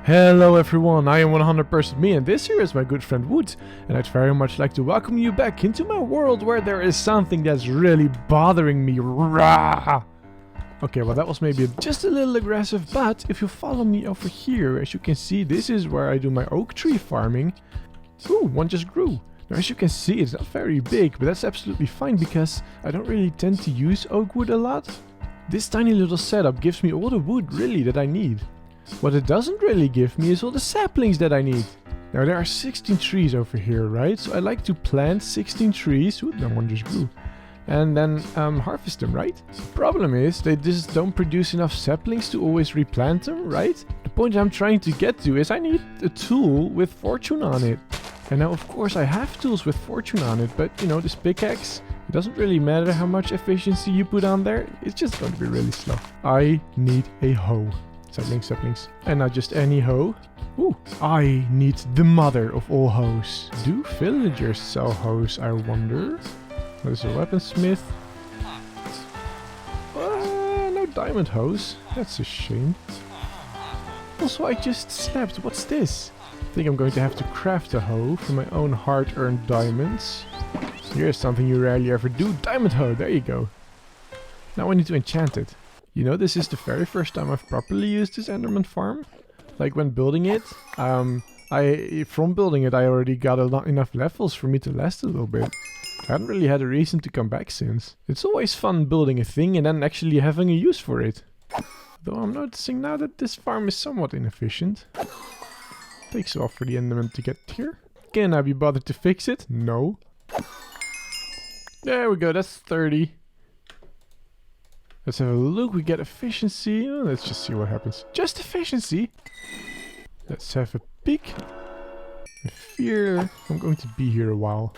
Hello everyone, I am 100% me and this here is my good friend Wood, and I'd very much like to welcome you back into my world where there is something that's really bothering me. Rah! Okay, well that was maybe just a little aggressive, but if you follow me over here, as you can see, this is where I do my oak tree farming. Ooh, one just grew. Now as you can see, it's not very big, but that's absolutely fine because I don't really tend to use oak wood a lot. This tiny little setup gives me all the wood really that I need. What it doesn't really give me is all the saplings that I need. Now there are 16 trees over here, right? So I like to plant 16 trees. Ooh, that one just grew. And then harvest them, right? The problem is they just don't produce enough saplings to always replant them, right? The point I'm trying to get to is I need a tool with fortune on it. And now of course I have tools with fortune on it, but you know, this pickaxe, it doesn't really matter how much efficiency you put on there. It's just going to be really slow. I need a hoe. Saplings. And not just any hoe. Ooh, I need the mother of all hoes. Do villagers sell hoes, I wonder? What is a weaponsmith? No diamond hoes. That's a shame. Also, I just snapped. What's this? I think I'm going to have to craft a hoe from my own hard-earned diamonds. Here's something you rarely ever do. Diamond hoe, there you go. Now I need to enchant it. You know, this is the very first time I've properly used this Enderman farm. Like when building it, from building it I already got enough levels for me to last a little bit. I haven't really had a reason to come back since. It's always fun building a thing and then actually having a use for it. Though I'm noticing now that this farm is somewhat inefficient. Takes a while for the Enderman to get here. Can I be bothered to fix it? No. There we go, that's 30. Let's have a look. We get efficiency. Oh, let's just see what happens. Just efficiency. Let's have a peek. I fear I'm going to be here a while.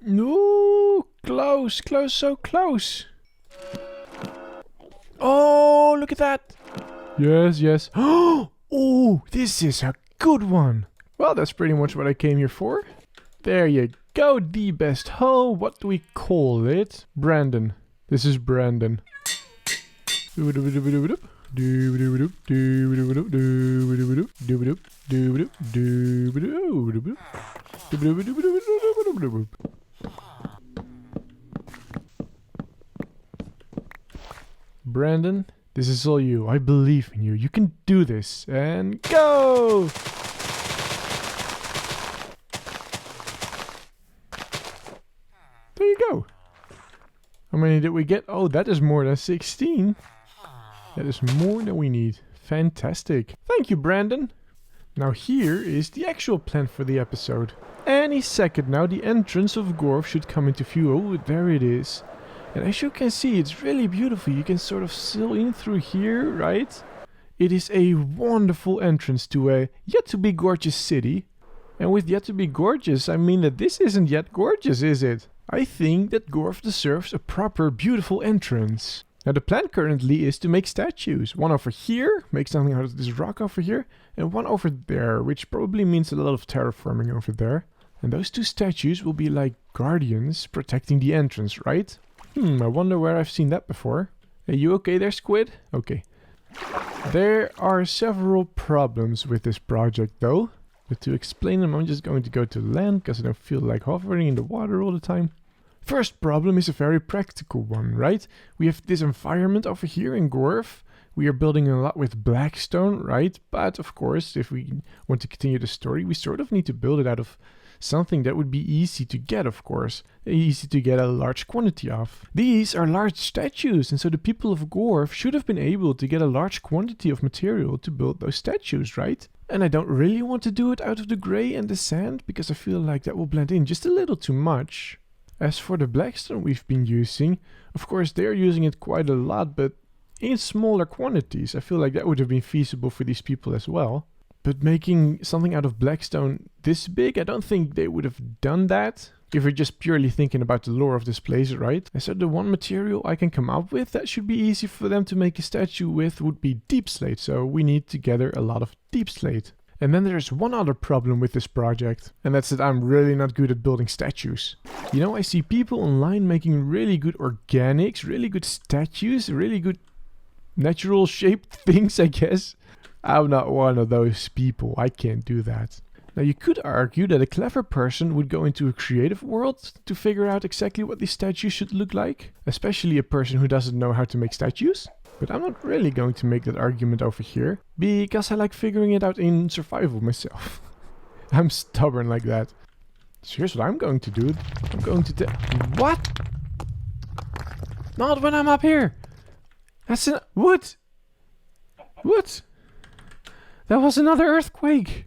No, close, so close. Oh, look at that. Yes. Oh, this is a good one. Well, that's pretty much what I came here for. There you go, the best hoe. What do we call it? Brandan. This is Brandan. Brandan, this is all you. I believe in you. You can do this. And go! There you go. How many did we get? Oh, that is more than 16. That is more than we need. Fantastic. Thank you, Brandan. Now here is the actual plan for the episode. Any second now, the entrance of Gorf should come into view. Oh, there it is. And as you can see, it's really beautiful. You can sort of sail in through here, right? It is a wonderful entrance to a yet-to-be gorgeous city. And with yet to be gorgeous, I mean that this isn't yet gorgeous, is it? I think that Gorf deserves a proper, beautiful entrance. Now the plan currently is to make statues. One over here, make something out of this rock over here, and one over there, which probably means a lot of terraforming over there. And those two statues will be like guardians protecting the entrance, right? I wonder where I've seen that before. Are you okay there, Squid? Okay. There are several problems with this project though. But to explain them, I'm just going to go to land because I don't feel like hovering in the water all the time. First problem is a very practical one, right? We have this environment over here in Gorf. We are building a lot with blackstone, right? But of course, if we want to continue the story, we sort of need to build it out of something that would be easy to get, of course. Easy to get a large quantity of. These are large statues, and so the people of Gorf should have been able to get a large quantity of material to build those statues, right? And I don't really want to do it out of the grey and the sand, because I feel like that will blend in just a little too much. As for the blackstone we've been using, of course they're using it quite a lot, but in smaller quantities. I feel like that would have been feasible for these people as well. But making something out of blackstone this big, I don't think they would have done that. If you're just purely thinking about the lore of this place, right? And so the one material I can come up with that should be easy for them to make a statue with would be deep slate. So we need to gather a lot of deep slate. And then there's one other problem with this project, and that's that I'm really not good at building statues. You know, I see people online making really good organics, really good statues, really good natural shaped things, I guess. I'm not one of those people. I can't do that. Now you could argue that a clever person would go into a creative world to figure out exactly what these statues should look like. Especially a person who doesn't know how to make statues. But I'm not really going to make that argument over here, because I like figuring it out in survival myself. I'm stubborn like that. So here's what I'm going to do. I'm going to what? Not when I'm up here! That's an... What? What? That was another earthquake!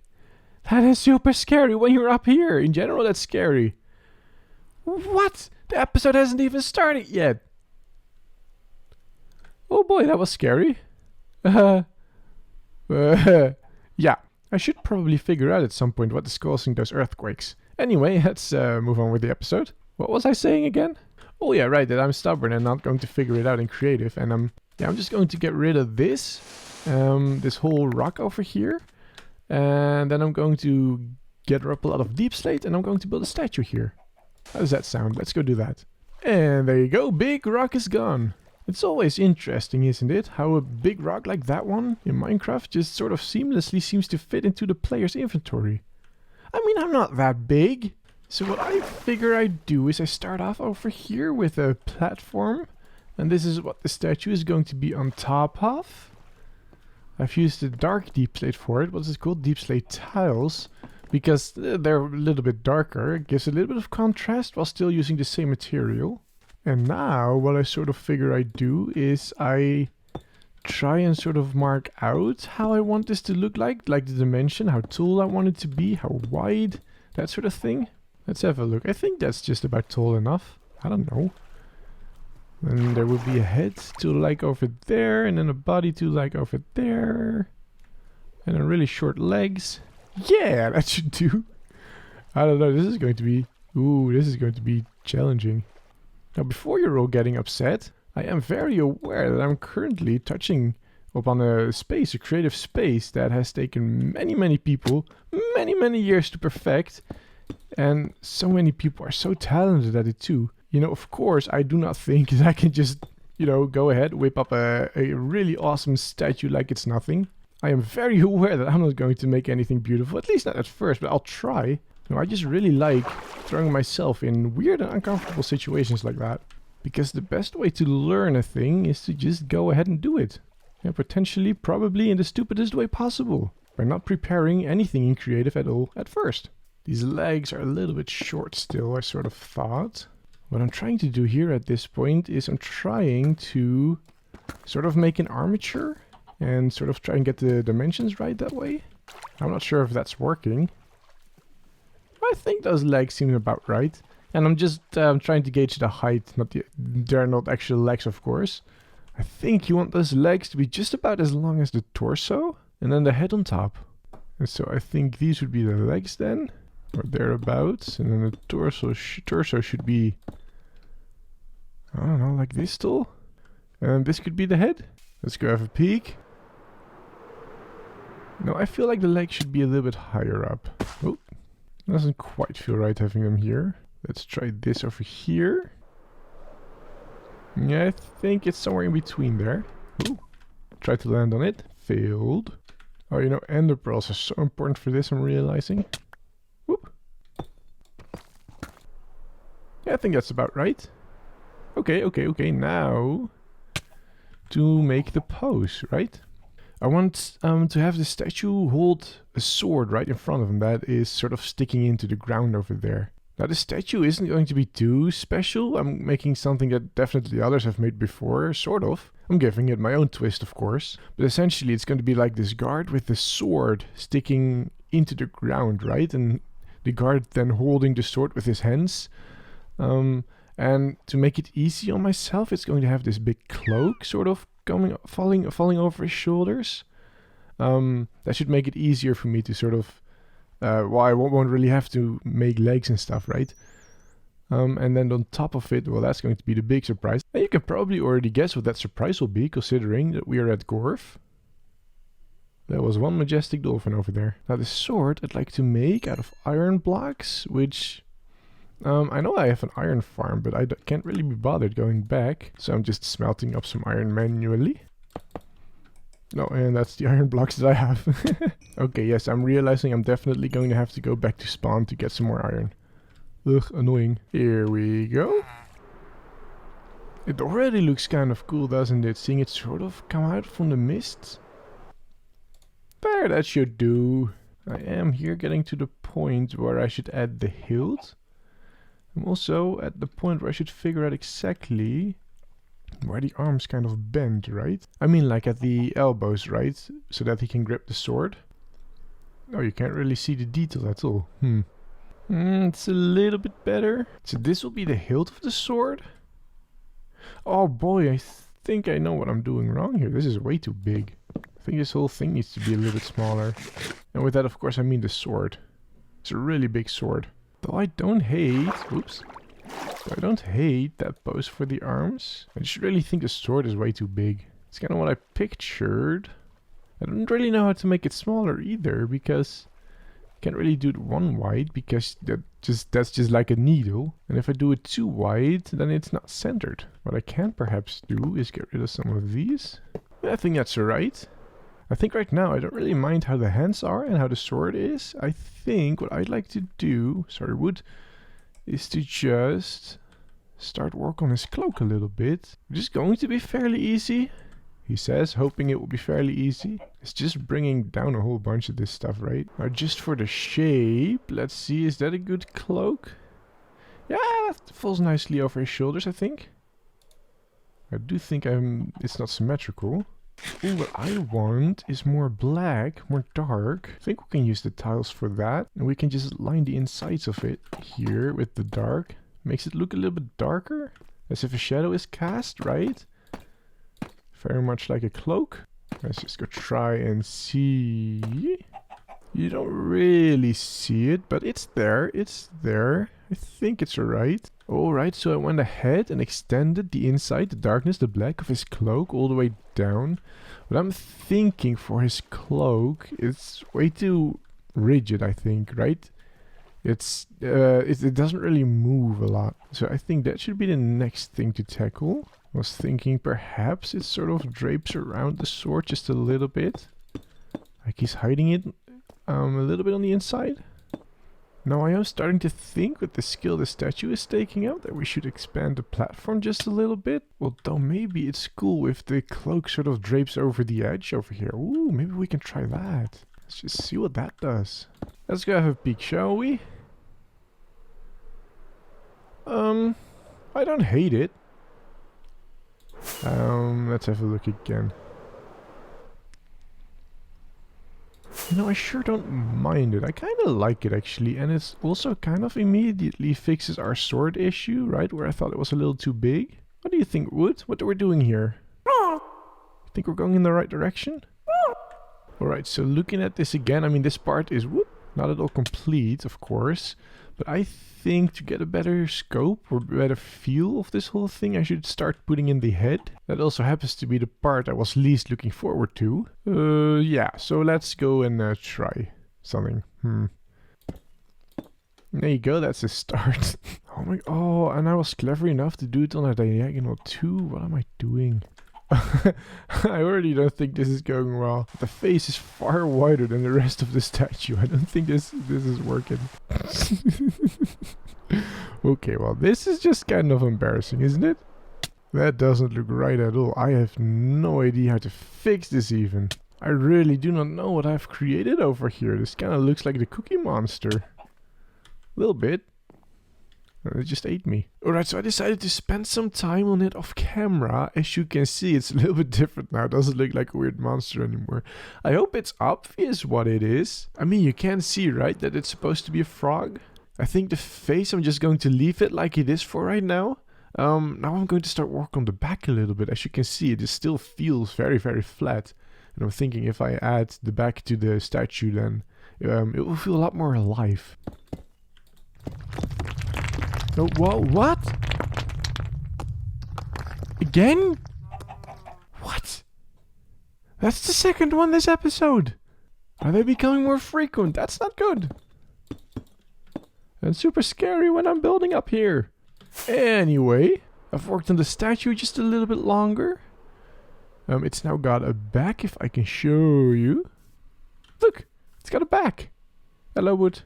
That is super scary when you're up here. In general, that's scary. What? The episode hasn't even started yet. Oh boy, that was scary. Yeah, I should probably figure out at some point what is causing those earthquakes. Anyway, let's move on with the episode. What was I saying again? Oh yeah, right, that I'm stubborn and not going to figure it out in creative. And I'm just going to get rid of this. This whole rock over here. And then I'm going to gather up a lot of deep slate and I'm going to build a statue here. How does that sound? Let's go do that. And there you go, big rock is gone. It's always interesting, isn't it? How a big rock like that one in Minecraft just sort of seamlessly seems to fit into the player's inventory. I mean, I'm not that big. So what I figure I do is I start off over here with a platform. And this is what the statue is going to be on top of. I've used a dark deep slate for it. What's it called? Deep slate tiles. Because they're a little bit darker. It gives a little bit of contrast while still using the same material. And now what I sort of figure I do is I try and sort of mark out how I want this to look like the dimension, how tall I want it to be, how wide, that sort of thing. Let's have a look. I think that's just about tall enough. I don't know. And there would be a head to like over there, and then a body to like over there. And then really short legs. Yeah, that should do. I don't know, this is going to be challenging. Now before you're all getting upset, I am very aware that I'm currently touching upon a space, a creative space that has taken many people, many years to perfect. And so many people are so talented at it too. You know, of course, I do not think that I can just, go ahead, whip up a really awesome statue like it's nothing. I am very aware that I'm not going to make anything beautiful, at least not at first, but I'll try. I just really like throwing myself in weird and uncomfortable situations like that. Because the best way to learn a thing is to just go ahead and do it. And potentially, probably in the stupidest way possible. By not preparing anything in creative at all at first. These legs are a little bit short still, I sort of thought. What I'm trying to do here at this point is I'm trying to sort of make an armature. And sort of try and get the dimensions right that way. I'm not sure if that's working. I think those legs seem about right. And I'm just trying to gauge the height. They're not actual legs, of course. I think you want those legs to be just about as long as the torso. And then the head on top. And so I think these would be the legs then. Or thereabouts. And then the torso should be... I don't know, like this tall. And this could be the head. Let's go have a peek. No, I feel like the legs should be a little bit higher up. Oh. Doesn't quite feel right having them here. Let's try this over here. Yeah, I think it's somewhere in between there. Ooh. Try to land on it. Failed. Oh, ender pearls are so important for this, I'm realizing. Whoop. Yeah, I think that's about right. Okay. Now, to make the pose, right? I want to have the statue hold a sword right in front of him that is sort of sticking into the ground over there. Now the statue isn't going to be too special. I'm making something that definitely others have made before, sort of. I'm giving it my own twist, of course. But essentially it's going to be like this guard with the sword sticking into the ground, right? And the guard then holding the sword with his hands. And to make it easy on myself, it's going to have this big cloak sort of falling over his shoulders. That should make it easier for me to sort of I won't really have to make legs and stuff, right? And then on top of it, well, that's going to be the big surprise. And you can probably already guess what that surprise will be, considering that we are at Gorf. There was one majestic dolphin over there. Now the sword I'd like to make out of iron blocks, which I know I have an iron farm, but I can't really be bothered going back. So I'm just smelting up some iron manually. No, and that's the iron blocks that I have. Okay, yes, I'm realizing I'm definitely going to have to go back to spawn to get some more iron. Ugh, annoying. Here we go. It already looks kind of cool, doesn't it? Seeing it sort of come out from the mist. There, that should do. I am here getting to the point where I should add the hilt. I'm also at the point where I should figure out exactly where the arms kind of bend, right? I mean like at the elbows, right? So that he can grip the sword. Oh, you can't really see the detail at all. It's a little bit better. So this will be the hilt of the sword. Oh boy, I think I know what I'm doing wrong here. This is way too big. I think this whole thing needs to be a little bit smaller. And with that, of course, I mean the sword. It's a really big sword. Though I don't hate... Oops. Though I don't hate that pose for the arms. I just really think the sword is way too big. It's kind of what I pictured. I don't really know how to make it smaller either, because... I can't really do it one wide, because that's just like a needle. And if I do it too wide, then it's not centered. What I can perhaps do is get rid of some of these. I think that's alright. I think right now I don't really mind how the hands are and how the sword is. I think what I'd like to do, sorry wood, is to just start work on his cloak a little bit. Which is going to be fairly easy, he says, hoping it will be fairly easy. It's just bringing down a whole bunch of this stuff, right? Now just for the shape, let's see, is that a good cloak? Yeah, that falls nicely over his shoulders, I think. I do think it's not symmetrical. Ooh, what I want is more black, more dark. I think we can use the tiles for that. And we can just line the insides of it here with the dark. Makes it look a little bit darker. As if a shadow is cast, right? Very much like a cloak. Let's just go try and see. You don't really see it, but it's there. It's there. I think it's alright. Alright, so I went ahead and extended the inside, the darkness, the black of his cloak all the way down. But I'm thinking for his cloak, it's way too rigid, I think, right? It doesn't really move a lot. So I think that should be the next thing to tackle. I was thinking perhaps it sort of drapes around the sword just a little bit. Like he's hiding it a little bit on the inside. Now I am starting to think with the skill the statue is taking out that we should expand the platform just a little bit. Although maybe it's cool if the cloak sort of drapes over the edge over here. Ooh, maybe we can try that. Let's just see what that does. Let's go have a peek, shall we? I don't hate it. Let's have a look again. You know, I sure don't mind it. I kind of like it actually, and it's also kind of immediately fixes our sword issue, right? Where I thought it was a little too big. What do you think, Wood? What are we doing here? You think we're going in the right direction? Alright, so looking at this again, I mean this part is not at all complete, of course. But I think to get a better scope or better feel of this whole thing, I should start putting in the head. That also happens to be the part I was least looking forward to. Yeah, so let's go and try something. There you go, that's a start. Oh, and I was clever enough to do it on a diagonal too. What am I doing? I already don't think this is going well. The face is far wider than the rest of the statue. I don't think this is working. Okay, well this is just kind of embarrassing, isn't it? That doesn't look right at all. I have no idea how to fix this even. I really do not know what I've created over here. This kind of looks like the Cookie Monster. A little bit. It just ate me. Alright, so I decided to spend some time on it off camera. As you can see, it's a little bit different now. It doesn't look like a weird monster anymore. I hope it's obvious what it is. I mean, you can see, right, that it's supposed to be a frog. I think the face, I'm just going to leave it like it is for right now. Now I'm going to start work on the back a little bit. As you can see, it still feels very, very flat. And I'm thinking if I add the back to the statue, then it will feel a lot more alive. Oh, whoa, what? Again? What? That's the second one this episode. Are they becoming more frequent? That's not good. And super scary when I'm building up here. Anyway, I've worked on the statue just a little bit longer. It's now got a back, if I can show you. Look, it's got a back. Hello, wood.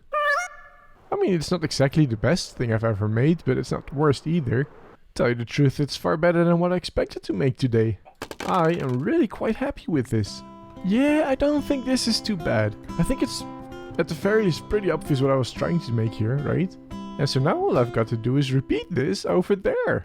I mean, it's not exactly the best thing I've ever made, but it's not the worst either. Tell you the truth, it's far better than what I expected to make today. I am really quite happy with this. Yeah, I don't think this is too bad. I think it's, at the very least, pretty obvious what I was trying to make here, right? And so now all I've got to do is repeat this over there.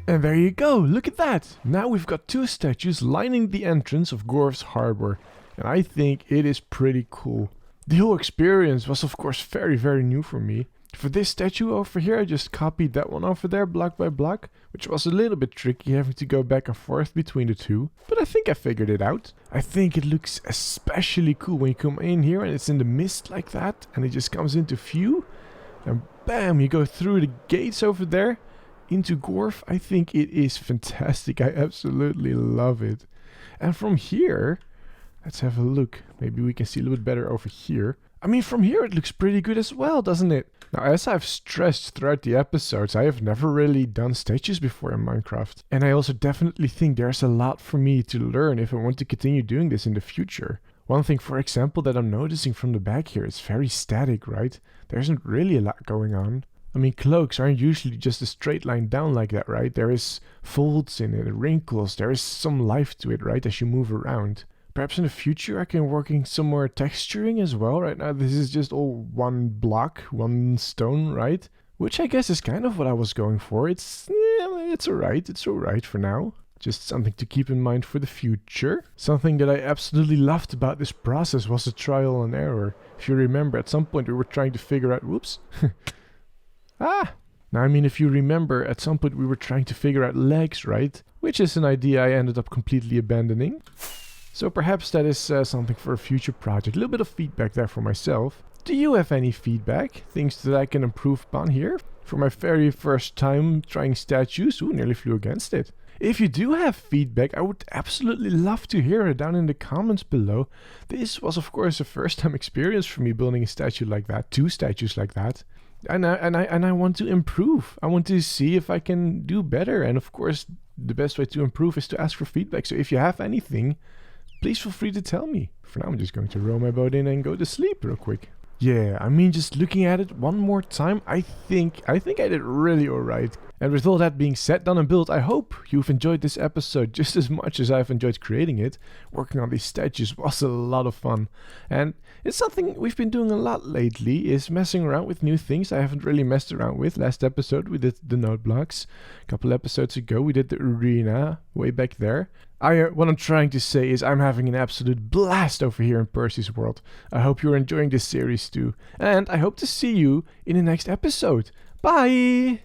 And there you go, look at that! Now we've got two statues lining the entrance of Gorf's harbour. And I think it is pretty cool. The whole experience was of course very new for me. For this statue over here, I just copied that one over there block by block, which was a little bit tricky having to go back and forth between the two. But I think I figured it out. I think it looks especially cool when you come in here and it's in the mist like that, and it just comes into view. And bam, you go through the gates over there into Gorf. I think it is fantastic. I absolutely love it. And from here, let's have a look. Maybe we can see a little bit better over here. I mean, from here it looks pretty good as well, doesn't it? Now, as I've stressed throughout the episodes, I have never really done statues before in Minecraft. And I also definitely think there's a lot for me to learn if I want to continue doing this in the future. One thing, for example, that I'm noticing from the back here, it's very static, right? There isn't really a lot going on. I mean, cloaks aren't usually just a straight line down like that, right? There is folds in it, wrinkles, there is some life to it, right, as you move around. Perhaps in the future I can work in some more texturing as well. Right now this is just all one block, one stone, right? Which I guess is kind of what I was going for. It's alright for now. Just something to keep in mind for the future. Something that I absolutely loved about this process was the trial and error. If you remember, at some point we were trying to figure out... Whoops. Now, I mean, if you remember, at some point we were trying to figure out legs, right? Which is an idea I ended up completely abandoning. So perhaps that is something for a future project. A little bit of feedback there for myself. Do you have any feedback? Things that I can improve upon here? For my very first time trying statues, ooh, nearly flew against it. If you do have feedback, I would absolutely love to hear it down in the comments below. This was of course a first time experience for me building a statue like that, two statues like that. And I want to improve. I want to see if I can do better. And of course, the best way to improve is to ask for feedback. So if you have anything, please feel free to tell me. For now, I'm just going to row my boat in and go to sleep real quick. Yeah, I mean, just looking at it one more time, I think I did really alright. And with all that being said, done and built, I hope you've enjoyed this episode just as much as I've enjoyed creating it. Working on these statues was a lot of fun. And it's something we've been doing a lot lately, is messing around with new things I haven't really messed around with. Last episode we did the note blocks. A couple episodes ago we did the arena, way back there. What I'm trying to say is I'm having an absolute blast over here in Percy's world. I hope you're enjoying this series too. And I hope to see you in the next episode. Bye!